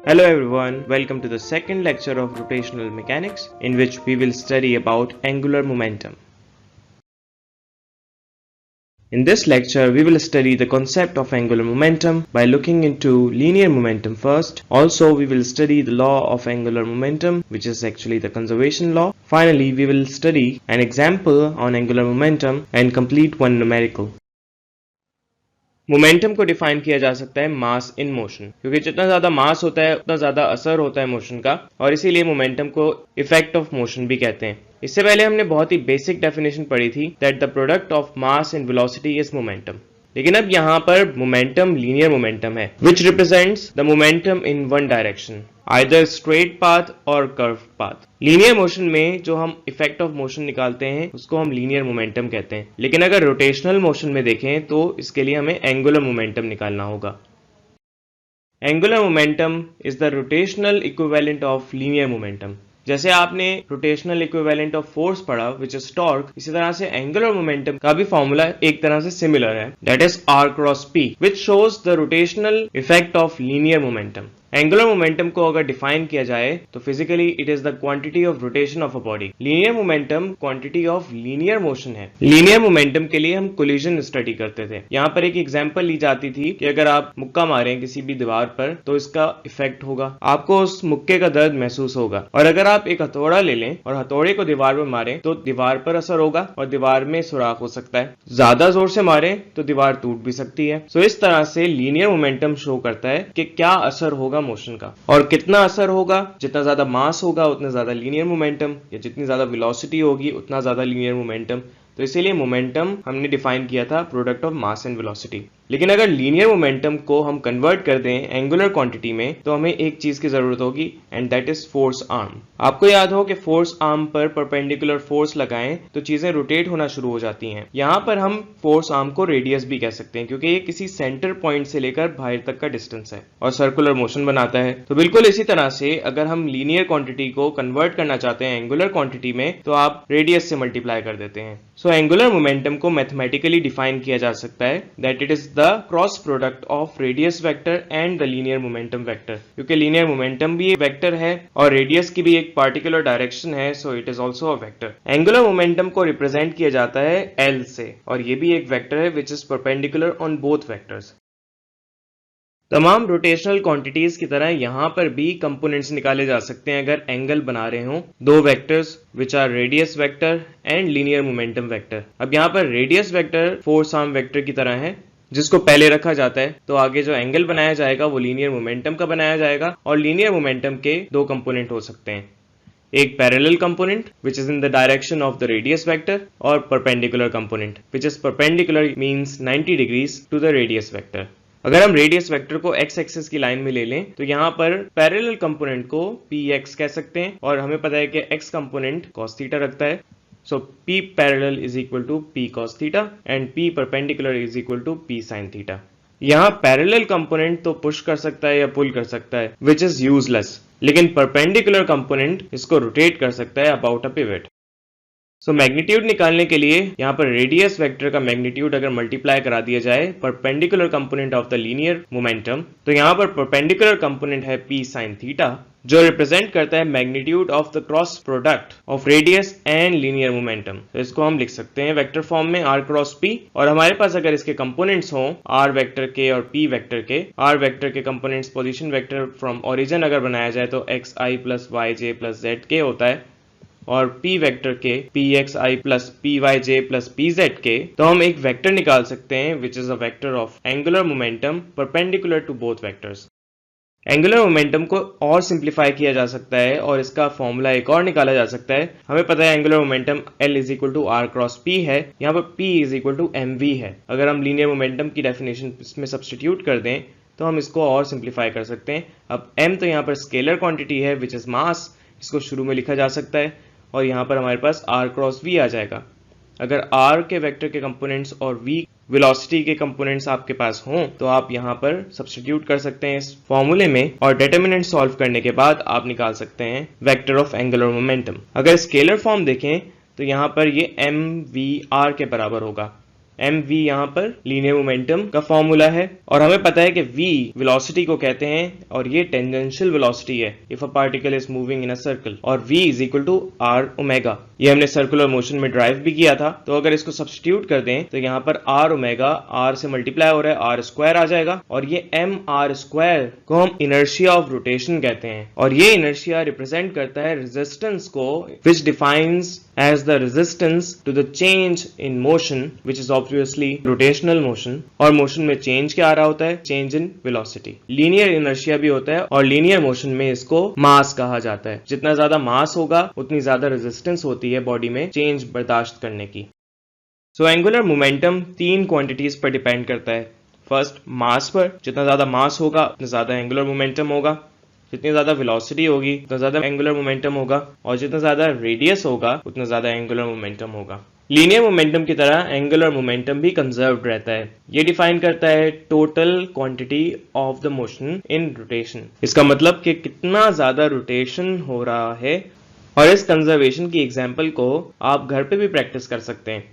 Hello everyone, welcome to the second lecture of rotational mechanics in which we will study about angular momentum. In this lecture, we will study the concept of angular momentum by looking into linear momentum first. Also, we will study the law of angular momentum, which is actually the conservation law. Finally, we will study an example on angular momentum and complete one numerical. Momentum को define किया जा सकता है मास in motion, क्योंकि जितना ज्यादा मास होता है उतना ज्यादा असर होता है मोशन का, और इसीलिए मोमेंटम को इफेक्ट ऑफ मोशन भी कहते हैं। इससे पहले हमने बहुत ही बेसिक डेफिनेशन पढ़ी थी that the product of mass and velocity is momentum. लेकिन अब यहाँ पर मोमेंटम लीनियर मोमेंटम है विच represents the momentum in one direction, either straight path और कर्व पाथ। लीनियर मोशन में जो हम इफेक्ट ऑफ मोशन निकालते हैं उसको हम लीनियर मोमेंटम कहते हैं, लेकिन अगर रोटेशनल मोशन में देखें तो इसके लिए हमें एंगुलर मोमेंटम निकालना होगा। Angular momentum is the rotational equivalent of linear momentum. जैसे आपने रोटेशनल इक्विवेलेंट ऑफ फोर्स पढ़ा विच इज टॉर्क, इसी तरह से एंगुलर मोमेंटम का भी फॉर्मूला एक तरह से सिमिलर है, that is R cross P which shows the rotational effect of linear momentum. Angular momentum को अगर डिफाइन किया जाए तो physically it is the quantity of rotation of a body. Linear momentum quantity of linear motion है। Linear momentum के लिए हम collision study करते थे। यहाँ पर एक एग्जांपल ली जाती थी कि अगर आप मुक्का मारें किसी भी दीवार पर तो इसका इफेक्ट होगा, आपको उस मुक्के का दर्द महसूस होगा, और अगर आप एक हथौड़ा ले लें और हथौड़े को दीवार पर मारें तो दीवार पर असर होगा और दीवार में सुराख हो सकता है। ज्यादा जोर से मारें तो दीवार टूट भी सकती है। सो इस तरह से लीनियर मोमेंटम शो करता है कि क्या असर होगा मोशन का, और कितना असर होगा। जितना ज्यादा मास होगा उतना ज्यादा लीनियर मोमेंटम, या जितनी ज्यादा वेलोसिटी होगी उतना ज्यादा लीनियर मोमेंटम। तो इसीलिए मोमेंटम हमने डिफाइन किया था product of mass and velocity. लेकिन अगर लीनियर मोमेंटम को हम कन्वर्ट कर दें एंगुलर क्वांटिटी में तो हमें एक चीज की जरूरत होगी and that is force arm. आपको याद हो कि फोर्स आर्म पर परपेंडिकुलर फोर्स लगाएं तो चीजें रोटेट होना शुरू हो जाती हैं। यहाँ पर हम फोर्स आर्म को रेडियस भी कह सकते हैं क्योंकि ये किसी सेंटर पॉइंट से लेकर बाहर तक का डिस्टेंस है और सर्कुलर मोशन बनाता है। तो बिल्कुल इसी तरह से अगर हम लीनियर क्वांटिटी को कन्वर्ट करना चाहते हैं एंगुलर क्वांटिटी में तो आप रेडियस से मल्टीप्लाई कर देते हैं। सो एंगुलर मोमेंटम को मैथमेटिकली डिफाइन किया जा सकता है that it is the cross product of radius vector and the linear momentum vector, क्योंकि लीनियर मोमेंटम भी एक वेक्टर है और रेडियस की भी एक पार्टिकुलर डायरेक्शन है, so it is also a vector. Angular momentum को रिप्रेजेंट किया जाता है L से, और ये भी एक वेक्टर है which is perpendicular on both vectors. तमाम रोटेशनल क्वांटिटीज की तरह यहाँ पर भी कंपोनेंट्स निकाले जा सकते हैं अगर एंगल बना रहे हों दो vectors which are radius vector and linear momentum vector. अब यहाँ पर radius vector force arm vector की तरह है जिसको पहले रखा जाता है, तो आगे जो एंगल बनाया जाएगा वो लीनियर मोमेंटम का बनाया जाएगा, और लीनियर मोमेंटम के दो कंपोनेंट हो सकते हैं, एक parallel component which is in the direction of the radius vector और perpendicular component which is perpendicular means 90 degrees to the radius vector. अगर हम रेडियस वेक्टर को x एक्सिस की लाइन में ले लें तो यहाँ पर पैरेलल कंपोनेंट को px कह सकते हैं, और हमें पता है कि x कंपोनेंट cos थीटा रखता है। So p parallel is equal to p cos theta and p perpendicular is equal to p sin theta। यहाँ पैरेलल कंपोनेंट तो पुश कर सकता है या पुल कर सकता है विच इज यूजलेस, लेकिन परपेंडिकुलर कंपोनेंट इसको रोटेट कर सकता है about a pivot. So magnitude निकालने के लिए यहाँ पर रेडियस वेक्टर का मैग्नीट्यूड अगर मल्टीप्लाई करा दिया जाए perpendicular component of the linear momentum, तो यहाँ पर परपेंडिकुलर कंपोनेंट है p sin थीटा जो रिप्रेजेंट करता है magnitude of the cross product of radius and linear momentum. तो इसको हम लिख सकते हैं वेक्टर फॉर्म में R क्रॉस P, और हमारे पास अगर इसके कंपोनेंट्स हों R वेक्टर के और P वेक्टर के, R वेक्टर के components position vector from origin अगर बनाया जाए तो xi plus yj plus zk होता है, और P वेक्टर के pxi plus pyj plus pz के, तो हम एक वेक्टर निकाल सकते हैं which is a vector of angular momentum perpendicular to both vectors. Angular momentum को और सिंप्लीफाई किया जा सकता है और इसका फॉर्मूला एक और निकाला जा सकता है। हमें पता है angular momentum L is equal to R cross P है, यहाँ पर P is equal to mv है। अगर हम लीनियर मोमेंटम की डेफिनेशन इसमें सब्स्टिट्यूट कर दें तो हम इसको और सिंप्लीफाई कर सकते हैं। अब m तो यहाँ पर स्केलर क्वांटिटी है विच इज मास, इसको शुरू में लिखा जा सकता है, और यहाँ पर हमारे पास R क्रॉस V आ जाएगा। अगर R के वेक्टर के कंपोनेंट्स और V वेलोसिटी के कंपोनेंट्स आपके पास हों तो आप यहाँ पर सब्स्टिट्यूट कर सकते हैं इस फॉर्मूले में, और डिटरमिनेंट सॉल्व करने के बाद आप निकाल सकते हैं वेक्टर ऑफ एंगुलर मोमेंटम। अगर स्केलर फॉर्म देखें तो यहाँ पर ये mvr के बराबर होगा, mv यहाँ पर लीनियर मोमेंटम का फॉर्मूला है और हमें पता है कि v वेलोसिटी को कहते हैं और ये टेंजेंशियल वेलोसिटी है if a particle is moving in a circle और v is equal to r omega. ये हमने सर्कुलर मोशन में ड्राइव भी किया था, तो अगर इसको सब्स्टिट्यूट कर दें तो यहाँ पर r ओमेगा r से मल्टीप्लाई हो रहा है, r स्क्वायर आ जाएगा और ये mr स्क्वायर को हम इनर्शिया ऑफ रोटेशन कहते हैं और ये इनर्शिया रिप्रेजेंट करता है रेजिस्टेंस को, which defines as the resistance to the change in motion which is obviously rotational motion। और मोशन में चेंज क्या आ रहा होता है? Change in velocity. Linear inertia भी होता है और लीनियर मोशन में इसको मास कहा जाता है। जितना ज्यादा मास होगा उतनी ज्यादा रेजिस्टेंस होती है बॉडी में चेंज बर्दाश्त करने की। सो एंगुलर मोमेंटम 3 क्वांटिटीज पर डिपेंड करता है। फर्स्ट मास पर, जितना ज्यादा मास होगा उतना ज्यादा एंगुलर मोमेंटम होगा, जितनी ज्यादा वेलोसिटी होगी उतना ज्यादा एंगुलर मोमेंटम होगा और जितना ज्यादा रेडियस होगा उतना ज्यादा एंगुलर मोमेंटम होगा। लीनियर मोमेंटम की तरह एंगुलर मोमेंटम भी कंजर्व्ड रहता है। ये डिफाइन करता है total quantity of the motion in rotation. इसका मतलब कि कितना ज्यादा रोटेशन हो रहा है और इस कंजर्वेशन की एग्जांपल को आप घर पे भी प्रैक्टिस कर सकते हैं।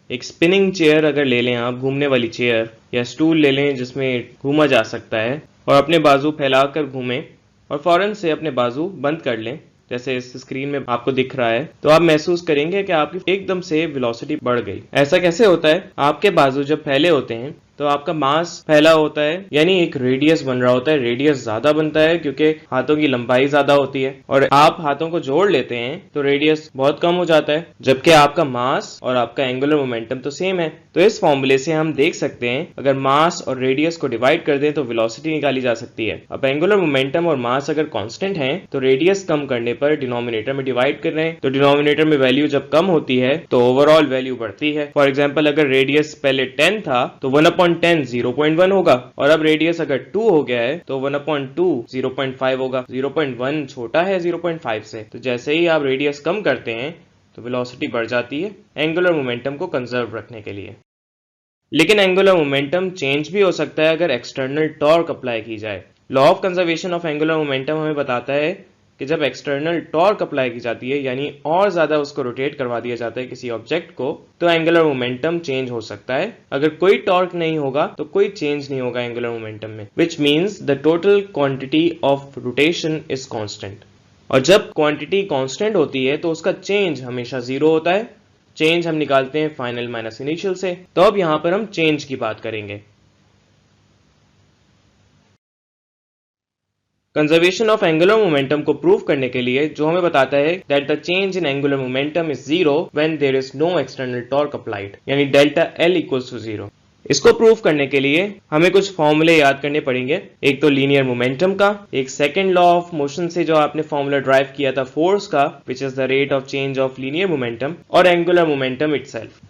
एक स्पिनिंग चेयर अगर ले लें आप, घूमने वाली चेयर या स्टूल ले लें जिसमें घूमा जा सकता है और अपने बाजू फैलाकर घूमें और फौरन से अपने बाजू बंद कर लें, जैसे इस स्क्रीन में आपको दिख रहा है, तो आप महसूस करेंगे कि आपकी एकदम से वेलोसिटी बढ़ गई। ऐसा कैसे होता है? आपके बाजू जब फैले होते हैं तो आपका मास फैला होता है, यानी एक रेडियस बन रहा होता है। रेडियस ज्यादा बनता है क्योंकि हाथों की लंबाई ज्यादा होती है और आप हाथों को जोड़ लेते हैं तो रेडियस बहुत कम हो जाता है, जबकि आपका मास और आपका एंगुलर मोमेंटम तो सेम है। तो इस फॉर्मूले से हम देख सकते हैं अगर मास और रेडियस को डिवाइड कर दें तो वेलोसिटी निकाली जा सकती है। अब एंगुलर मोमेंटम और मास अगर कांस्टेंट हैं तो रेडियस कम करने पर डिनोमिनेटर में डिवाइड कर रहे हैं, तो डिनोमिनेटर में वैल्यू जब कम होती है तो ओवरऑल वैल्यू बढ़ती है। फॉर एग्जाम्पल अगर रेडियस पहले 10 था तो 1/10 0.1 होगा और अब रेडियस अगर 2 हो गया है तो 1/2 0.5 होगा। 0.1 छोटा है 0.5 से, तो जैसे ही आप रेडियस कम करते हैं तो वेलोसिटी बढ़ जाती है एंगुलर मोमेंटम को कंजर्व रखने के लिए। लेकिन एंगुलर मोमेंटम चेंज भी हो सकता है अगर एक्सटर्नल टॉर्क अप्लाई की जाए। Law of conservation of angular momentum हमें बताता है कि जब एक्सटर्नल टॉर्क अप्लाई की जाती है, यानी और ज्यादा उसको रोटेट करवा दिया जाता है किसी ऑब्जेक्ट को, तो एंगुलर मोमेंटम चेंज हो सकता है। अगर कोई टॉर्क नहीं होगा तो कोई चेंज नहीं होगा एंगुलर मोमेंटम में, which means the total quantity of rotation is constant. और जब क्वांटिटी कांस्टेंट होती है तो उसका चेंज हमेशा जीरो होता है। चेंज हम निकालते हैं फाइनल माइनस इनिशियल से। तो अब यहां पर हम चेंज की बात करेंगे। कंजर्वेशन ऑफ एंगुलर मोमेंटम को प्रूव करने के लिए जो हमें बताता है that the change in angular momentum is zero when there is no external torque applied, यानी delta L equals to zero. इसको प्रूव करने के लिए हमें कुछ फॉर्मूले याद करने पड़ेंगे। एक तो लीनियर मोमेंटम का, एक सेकंड लॉ ऑफ मोशन से जो आपने फॉर्मूला ड्राइव किया था फोर्स का, which is the rate of change of linear momentum, और एंगुलर मोमेंटम इटसेल्फ।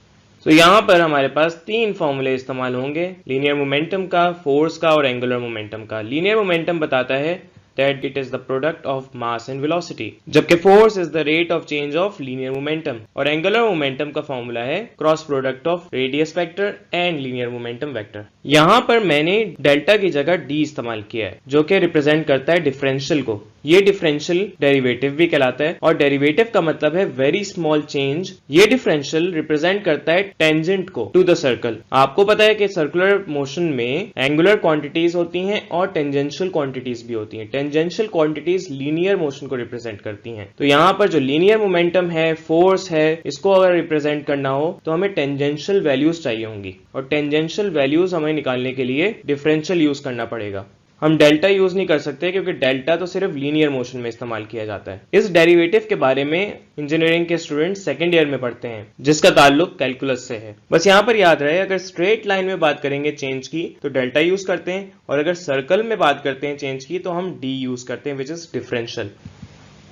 तो यहाँ पर हमारे पास 3 फॉर्मूले इस्तेमाल होंगे, लीनियर मोमेंटम का, फोर्स का और एंगुलर मोमेंटम का। लीनियर मोमेंटम बताता है that it is the product of mass and velocity, जबकि force is the rate of change of linear momentum, और angular momentum का फॉर्मूला है cross product of radius vector and linear momentum vector. यहाँ पर मैंने delta की जगह d इस्तेमाल किया है जो कि रिप्रेजेंट करता है डिफरेंशियल को। ये डिफरेंशियल डेरिवेटिव भी कहलाता है और डेरिवेटिव का मतलब है वेरी स्मॉल चेंज। ये डिफरेंशियल रिप्रेजेंट करता है टेंजेंट को टू द सर्कल। आपको पता है कि सर्कुलर मोशन में एंगुलर क्वांटिटीज होती हैं और टेंजेंशियल क्वांटिटीज भी होती हैं। टेंजेंशियल क्वांटिटीज लीनियर मोशन को रिप्रेजेंट करती हैं। तो यहाँ पर जो लीनियर मोमेंटम है, फोर्स है, इसको अगर रिप्रेजेंट करना हो तो हमें टेंजेंशियल वैल्यूज चाहिए होंगी और टेंजेंशियल वैल्यूज हमें निकालने के लिए डिफरेंशियल यूज करना पड़ेगा। हम डेल्टा यूज नहीं कर सकते क्योंकि डेल्टा तो सिर्फ लीनियर मोशन में इस्तेमाल किया जाता है। इस डेरिवेटिव के बारे में इंजीनियरिंग के स्टूडेंट सेकंड ईयर में पढ़ते हैं जिसका ताल्लुक कैलकुलस से है। बस यहाँ पर याद रहे अगर स्ट्रेट लाइन में बात करेंगे चेंज की तो डेल्टा यूज करते हैं और अगर सर्कल में बात करते हैं चेंज की तो हम डी यूज करते हैं, विच इज डिफरेंशियल।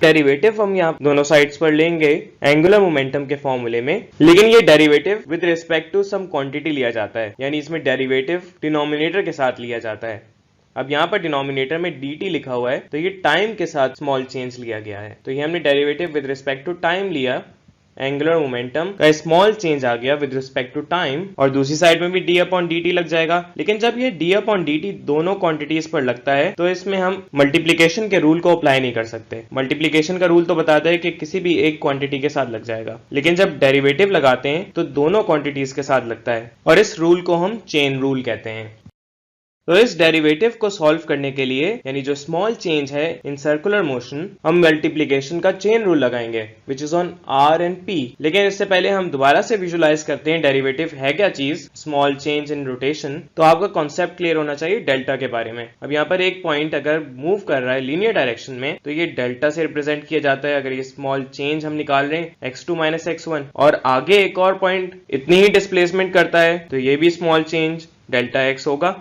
डेरिवेटिव हम यहाँ दोनों साइड्स पर लेंगे एंगुलर मोमेंटम के फॉर्मूले में, लेकिन ये derivative with respect to some quantity लिया जाता है, यानी इसमें डेरिवेटिव डिनोमिनेटर के साथ लिया जाता है। अब यहाँ पर डिनोमिनेटर में dt लिखा हुआ है तो ये टाइम के साथ स्मॉल चेंज लिया गया है। तो ये हमने derivative with respect to time लिया एंगुलर मोमेंटम का स्मॉल चेंज आ गया विद रिस्पेक्ट टू टाइम, और दूसरी साइड में भी डी अपॉन डी टी लग जाएगा। लेकिन जब ये डी अपॉन डी टी दोनों क्वांटिटीज पर लगता है तो इसमें हम मल्टीप्लीकेशन के रूल को अप्लाई नहीं कर सकते। मल्टीप्लीकेशन का रूल तो बताता है कि किसी भी एक क्वांटिटी के साथ लग जाएगा, लेकिन जब डेरिवेटिव लगाते हैं तो दोनों क्वांटिटीज के साथ लगता है, और इस रूल को हम चेन रूल कहते हैं। तो इस डेरिवेटिव को सॉल्व करने के लिए, यानी जो स्मॉल चेंज है इन सर्कुलर मोशन, हम मल्टीप्लिकेशन का चेन रूल लगाएंगे which is on R and P. लेकिन इससे पहले हम दोबारा से विजुलाइज करते हैं डेरिवेटिव है क्या चीज, स्मॉल चेंज इन रोटेशन। तो आपका कॉन्सेप्ट क्लियर होना चाहिए डेल्टा के बारे में। अब यहाँ पर एक पॉइंट अगर मूव कर रहा है लीनियर डायरेक्शन में तो ये डेल्टा से रिप्रेजेंट किया जाता है। अगर ये स्मॉल चेंज हम निकाल रहे हैं x2 माइनस x1, और आगे एक और पॉइंट इतनी ही डिस्प्लेसमेंट करता है तो ये भी स्मॉल चेंज डेल्टा x होगा,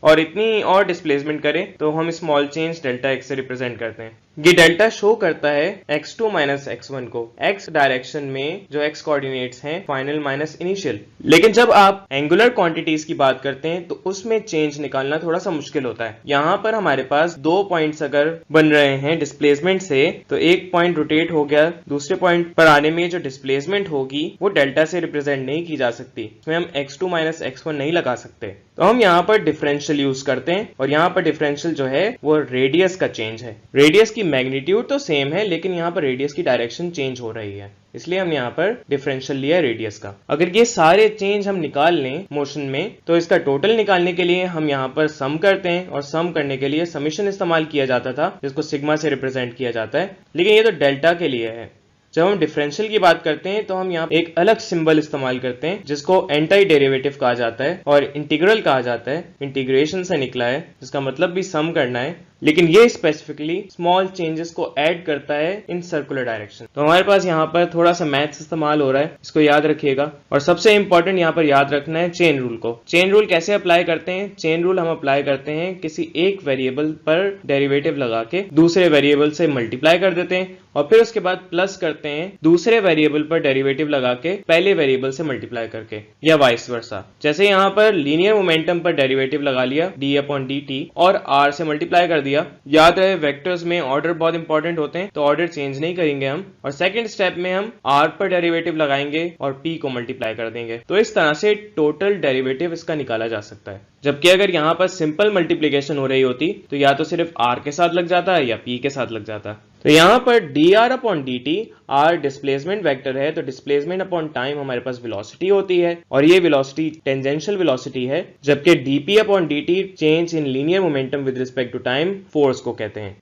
और इतनी और डिस्प्लेसमेंट करें तो हम स्मॉल चेंज डेल्टा x से रिप्रेजेंट करते हैं। ये डेल्टा शो करता है x2 माइनस x1 को x डायरेक्शन में, जो x कोऑर्डिनेट्स हैं फाइनल माइनस इनिशियल। लेकिन जब आप एंगुलर क्वांटिटीज की बात करते हैं तो उसमें चेंज निकालना थोड़ा सा मुश्किल होता है। यहाँ पर हमारे पास दो पॉइंट्स अगर बन रहे हैं डिस्प्लेसमेंट से, तो एक पॉइंट रोटेट हो गया, दूसरे पॉइंट पर आने में जो डिस्प्लेसमेंट होगी वो डेल्टा से रिप्रेजेंट नहीं की जा सकती, इसमें हम x2 माइनस x1 नहीं लगा सकते। तो हम यहाँ पर डिफरेंशियल यूज करते हैं, और यहाँ पर डिफरेंशियल जो है वो रेडियस का चेंज है। रेडियस की मैग्नीट्यूड तो सेम है, लेकिन यहाँ पर रेडियस की डायरेक्शन चेंज हो रही है, इसलिए हम यहाँ पर डिफरेंशियल लिया रेडियस का। अगर ये सारे चेंज हम निकाल लें मोशन में, तो इसका टोटल निकालने के लिए हम यहाँ पर सम करते हैं, और सम करने के लिए समीशन इस्तेमाल किया जाता था जिसको सिग्मा से रिप्रेजेंट किया जाता है, लेकिन ये तो डेल्टा के लिए है। जब हम डिफरेंशियल की बात करते हैं तो हम यहाँ एक अलग सिंबल इस्तेमाल करते हैं जिसको एंटी डेरिवेटिव कहा जाता है और इंटीग्रल कहा जाता है। इंटीग्रेशन से निकला है, जिसका मतलब भी सम करना है, लेकिन ये स्पेसिफिकली स्मॉल चेंजेस को ऐड करता है इन सर्कुलर डायरेक्शन। तो हमारे पास यहाँ पर थोड़ा सा मैथ्स इस्तेमाल हो रहा है, इसको याद रखिएगा। और सबसे इंपॉर्टेंट यहाँ पर याद रखना है चेन रूल को। चेन रूल कैसे अप्लाई करते हैं? चेन रूल हम अप्लाई करते हैं किसी एक वेरिएबल पर डेरिवेटिव लगा के दूसरे वेरिएबल से मल्टीप्लाई कर देते हैं, और फिर उसके बाद प्लस करते हैं दूसरे वेरिएबल पर डेरिवेटिव लगा के पहले वेरिएबल से मल्टीप्लाई करके, या वाइस वर्सा। जैसे यहाँ पर लीनियर मोमेंटम पर डेरिवेटिव लगा लिया डी अपॉन डी टी और आर से मल्टीप्लाई कर दिया। याद रहे वेक्टर्स में ऑर्डर बहुत इंपॉर्टेंट होते हैं, तो ऑर्डर चेंज नहीं करेंगे हम। और सेकंड स्टेप में हम आर पर डेरिवेटिव लगाएंगे और पी को मल्टीप्लाई कर देंगे। तो इस तरह से टोटल डेरिवेटिव इसका निकाला जा सकता है। जबकि अगर यहाँ पर सिंपल मल्टीप्लीकेशन हो रही होती तो या तो सिर्फ आर के साथ लग जाता है या पी के साथ लग जाता। तो यहाँ पर D R upon D T, R displacement vector है, तो डिस्प्लेसमेंट अपॉन टाइम हमारे पास वेलोसिटी होती है, और ये वेलोसिटी टेंजेंशियल वेलोसिटी है। जबकि D P upon D T change in linear momentum with respect to time force को कहते हैं।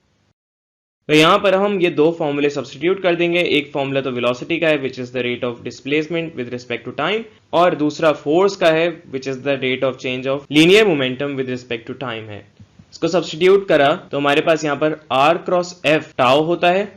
तो यहाँ पर हम ये दो फॉर्मूले सब्स्टिट्यूट कर देंगे। एक फॉर्मूला तो वेलोसिटी का है which is the rate of displacement with respect to time, और दूसरा फोर्स का है which is the rate of change of linear momentum with respect to time है। इसको सब्स्टिट्यूट करा तो हमारे पास यहाँ पर आर क्रॉस एफ टाउ होता है,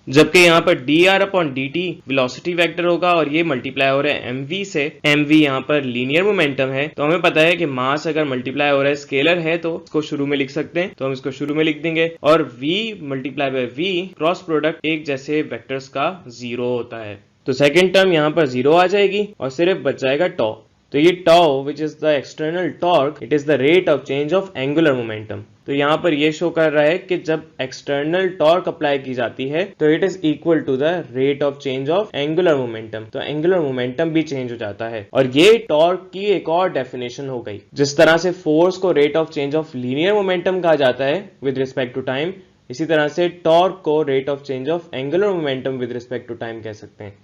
जबकि यहाँ पर D R upon D T velocity vector होगा, और ये मल्टीप्लाई हो रहा है एम वी से। एम वी यहाँ पर लीनियर मोमेंटम है, तो हमें पता है कि मास अगर मल्टीप्लाई हो रहा है स्केलर है तो इसको शुरू में लिख सकते हैं, तो हम इसको शुरू में लिख देंगे। और v multiply by v cross product एक जैसे वेक्टर्स का 0 होता है, तो सेकेंड टर्म यहाँ पर 0 आ जाएगी और सिर्फ बच जाएगा टॉ। तो ये tau which is the external torque, it is the rate of change of angular momentum. तो यहाँ पर ये शो कर रहा है कि जब एक्सटर्नल टॉर्क अप्लाई की जाती है तो it is equal to the rate of change of angular momentum. तो एंगुलर मोमेंटम भी चेंज हो जाता है, और ये टॉर्क की एक और डेफिनेशन हो गई। जिस तरह से फोर्स को rate of change of linear momentum कहा जाता है विद रिस्पेक्ट टू टाइम, इसी तरह से टॉर्क को rate of change of angular momentum with respect to time कह सकते हैं।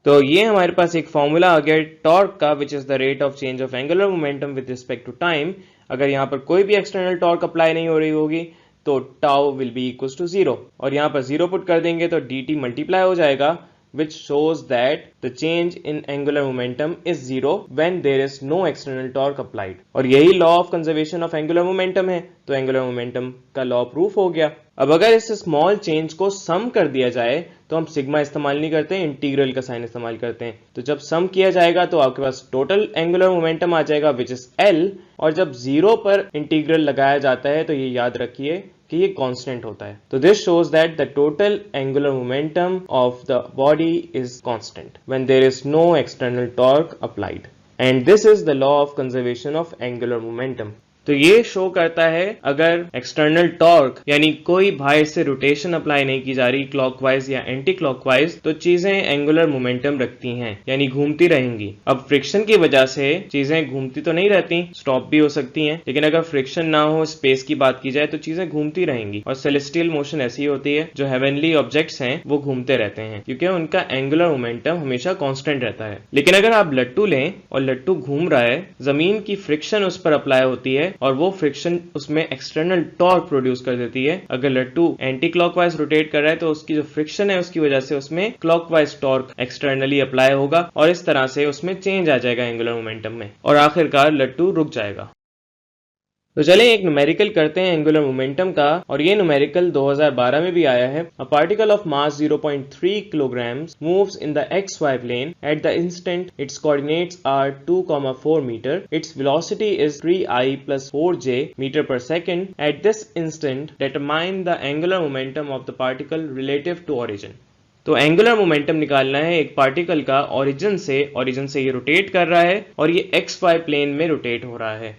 तो ये हमारे पास एक फॉर्मूला आ गया टॉर्क का which is the rate of change of angular momentum with respect to time. अगर यहाँ पर कोई भी एक्सटर्नल टॉर्क अप्लाई नहीं हो रही होगी तो tau will be equal to 0, और यहाँ पर 0 पुट कर देंगे तो डी टी मल्टीप्लाई हो जाएगा, which shows that the change in angular momentum is 0 when there is no external torque applied। और यही law of conservation of angular momentum है, तो एंगुलर मोमेंटम का लॉ प्रूफ हो गया। अब अगर इस स्मॉल चेंज को सम कर दिया जाए तो हम सिग्मा इस्तेमाल नहीं करते, इंटीग्रल का साइन इस्तेमाल करते हैं। तो जब सम किया जाएगा तो आपके पास टोटल एंगुलर मोमेंटम आ जाएगा विच इज एल, और जब 0 पर इंटीग्रल लगाया जाता है तो ये याद रखिए कि ये कांस्टेंट होता है। तो this shows that the total angular momentum of the body is constant when there is no external torque applied, and this is the law of conservation of angular momentum. तो ये शो करता है अगर external torque यानी कोई बाहर से rotation apply नहीं की जा रही क्लॉकवाइज या एंटी क्लॉकवाइज, तो चीजें एंगुलर मोमेंटम रखती हैं यानी घूमती रहेंगी। अब फ्रिक्शन की वजह से चीजें घूमती तो नहीं रहती, स्टॉप भी हो सकती हैं, लेकिन अगर फ्रिक्शन ना हो, स्पेस की बात की जाए, तो चीजें घूमती रहेंगी। और सेलेस्टियल मोशन ऐसी होती है, जो हेवनली ऑब्जेक्ट्स हैं वो घूमते रहते हैं क्योंकि उनका एंगुलर मोमेंटम हमेशा कांस्टेंट रहता है। लेकिन अगर आप लट्टू लें और लट्टू घूम रहा है, जमीन की फ्रिक्शन उस पर अप्लाई होती है और वो फ्रिक्शन उसमें एक्सटर्नल टॉर्क प्रोड्यूस कर देती है। अगर लट्टू एंटी क्लॉकवाइज रोटेट कर रहा है तो उसकी जो फ्रिक्शन है उसकी वजह से उसमें क्लॉकवाइज टॉर्क एक्सटर्नली अप्लाई होगा और इस तरह से उसमें चेंज आ जाएगा एंगुलर मोमेंटम में और आखिरकार लट्टू रुक जाएगा। तो चलें एक न्यूमेरिकल करते हैं एंगुलर मोमेंटम का, और ये न्यूमेरिकल 2012 में भी आया है। A particle of mass 0.3 kilograms moves in the xy plane at the instant its coordinates are 2,4 meter. Its velocity is 3i plus 4j meter per second. At this instant, determine the angular momentum of the particle relative to origin. तो angular momentum निकालना है एक particle का origin से ये rotate कर रहा है और ये एक्स वाई प्लेन में रोटेट हो रहा है,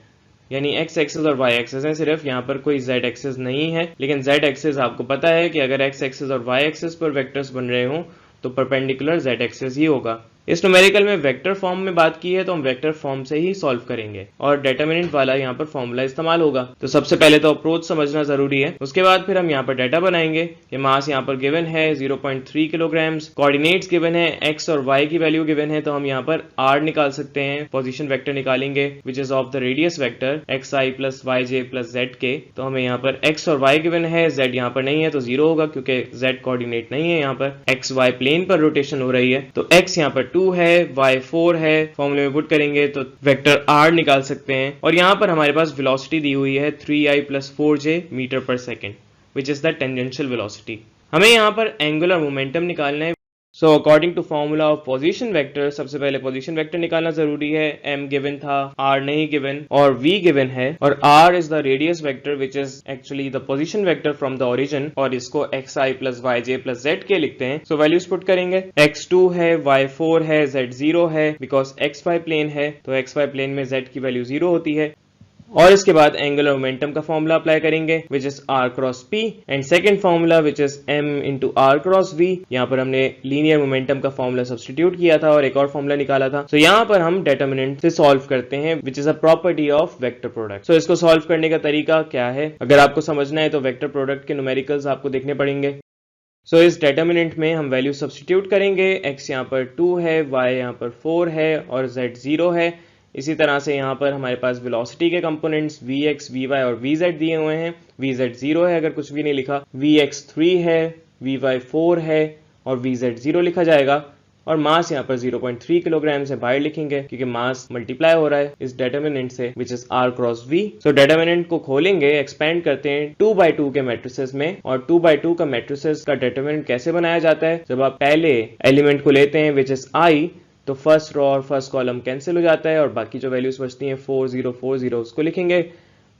यानी एक्स एक्सिस और वाई एक्सिस है, सिर्फ यहाँ पर कोई जेड एक्सिस नहीं है। लेकिन जेड एक्सिस आपको पता है कि अगर एक्स एक्सिस और वाई एक्सिस पर वेक्टर्स बन रहे हों तो परपेंडिकुलर जेड एक्सिस ही होगा। इस न्यूमेरिकल में वेक्टर फॉर्म में बात की है तो हम वेक्टर फॉर्म से ही सॉल्व करेंगे और डेटरमिनेंट वाला यहाँ पर फॉर्मूला इस्तेमाल होगा। तो सबसे पहले तो अप्रोच समझना जरूरी है, उसके बाद फिर हम यहाँ पर डाटा बनाएंगे। ये मास यहाँ पर गिवन है 0.3 किलोग्राम्स, कोऑर्डिनेट्स गिवन है, एक्स और वाई की वैल्यू गिवन है, तो हम यहाँ पर आर निकाल सकते हैं, पोजीशन वेक्टर निकालेंगे which is of the radius vector x i plus y j plus z k. तो हमें यहाँ पर एक्स और वाई गिवन है, जेड यहाँ पर नहीं है तो 0 होगा क्योंकि जेड कोऑर्डिनेट नहीं है, यहाँ पर एक्स वाई प्लेन पर रोटेशन हो रही है। तो एक्स यहाँ पर 2 है, y 4 है, फॉर्मूले में पुट करेंगे तो वेक्टर r निकाल सकते हैं। और यहाँ पर हमारे पास वेलोसिटी दी हुई है 3i plus 4j मीटर पर second which is the tangential velocity. हमें यहाँ पर एंगुलर मोमेंटम निकालना है। So according to formula of position vector, सबसे पहले पोजीशन वेक्टर निकालना जरूरी है। m गिवन था, r नहीं गिवन और v गिवन है, और r is the radius vector which is actually the position vector from the origin, और इसको xi plus yj plus z k लिखते हैं। सो वैल्यूज पुट करेंगे, x2 है, y4 है, z0 है, बिकॉज xy प्लेन है तो xy प्लेन में z की वैल्यू 0 होती है। और इसके बाद एंगुलर मोमेंटम का फॉर्मूला अप्लाई करेंगे which is r cross p, and second formula which is m into r cross v। यहाँ पर हमने लीनियर मोमेंटम का फॉर्मूला सब्स्टिट्यूट किया था और एक और फॉर्मूला निकाला था। तो यहाँ पर हम डेटरमिनेंट से सॉल्व करते हैं which is a property of vector product. So इसको सॉल्व करने का तरीका क्या है, अगर आपको समझना है तो वेक्टर प्रोडक्ट के न्यूमेरिकल्स आपको देखने पड़ेंगे। सो इस डेटरमिनेंट में हम वैल्यू सब्स्टिट्यूट करेंगे, x यहाँ पर 2 है, y यहाँ पर 4 है और z 0 है। इसी तरह से यहाँ पर हमारे पास वेलोसिटी के कंपोनेंट्स vx, vy और vz दिए हुए हैं। vz 0 है अगर कुछ भी नहीं लिखा, vx 3 है, vy 4 है और vz 0 लिखा जाएगा। और मास यहाँ पर 0.3 किलोग्राम से बाहर लिखेंगे क्योंकि मास मल्टीप्लाई हो रहा है इस डेटरमिनेंट से which is r cross v। So determinant को खोलेंगे, एक्सपेंड करते हैं 2x2 के मैट्रिसेस में, और 2x2 का मैट्रिसेस का डेटरमिनेंट कैसे बनाया जाता है, जब आप पहले एलिमेंट को लेते हैं विच इज i तो फर्स्ट रो और फर्स्ट कॉलम कैंसिल हो जाता है और बाकी जो वैल्यूज बचती हैं 4040 उसको लिखेंगे।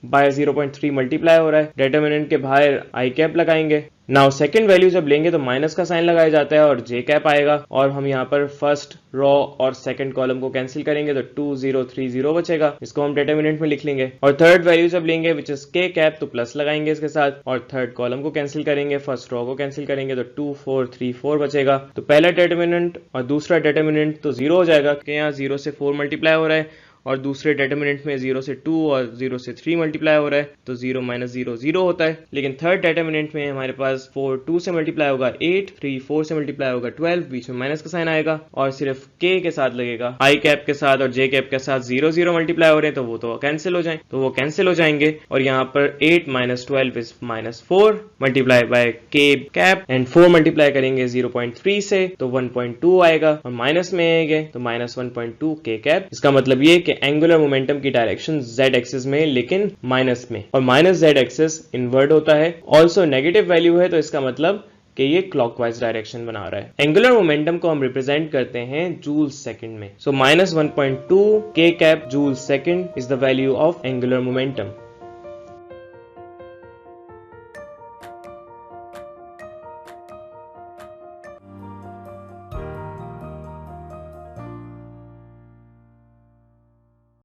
बाय 0.3 मल्टीप्लाई हो रहा है, डेटरमिनेंट के बाहर आई कैप लगाएंगे। नाउ सेकंड वैल्यू जब लेंगे तो माइनस का साइन लगाया जाता है और जे कैप आएगा, और हम यहाँ पर फर्स्ट रो और सेकंड कॉलम को कैंसिल करेंगे तो 2030 बचेगा, इसको हम डेटरमिनेंट में लिख लेंगे। और थर्ड वैल्यू जब लेंगे विच इज के कैप तो प्लस लगाएंगे इसके साथ, और थर्ड कॉलम को कैंसिल करेंगे, फर्स्ट रो को कैंसिल करेंगे तो 2434 बचेगा। तो पहला डेटरमिनेंट और दूसरा डेटरमिनेंट तो 0 हो जाएगा क्योंकि यहाँ 0 से 4 मल्टीप्लाई हो रहा है, और दूसरे डेटरमिनेंट में 0 से 2 और 0 से 3 मल्टीप्लाई हो रहा है तो 0 माइनस 0 0 होता है। लेकिन थर्ड डेटरमिनेंट में हमारे पास 4 2 से मल्टीप्लाई होगा 8, 3 4 से मल्टीप्लाई होगा 12, बीच में माइनस का साइन आएगा और सिर्फ k के साथ लगेगा, i कैप के साथ और j कैप के साथ 0 0 मल्टीप्लाई हो रहे हैं तो वो कैंसिल हो जाएंगे और यहाँ पर 8 minus 12 is minus 4 multiply by k cap, and 4 multiply करेंगे 0.3 से तो 1.2 आएगा, और माइनस में आएंगे तो माइनस 1.2 k कैप। इसका मतलब ये कि एंगुलर मोमेंटम की डायरेक्शन z एक्सिस में लेकिन माइनस में, और माइनस z एक्सिस इनवर्ट होता है। ऑल्सो नेगेटिव वैल्यू है तो इसका मतलब कि ये क्लॉकवाइज डायरेक्शन बना रहा है। एंगुलर मोमेंटम को हम रिप्रेजेंट करते हैं जूल सेकंड में। सो -1.2 k cap joule second is the value of angular momentum.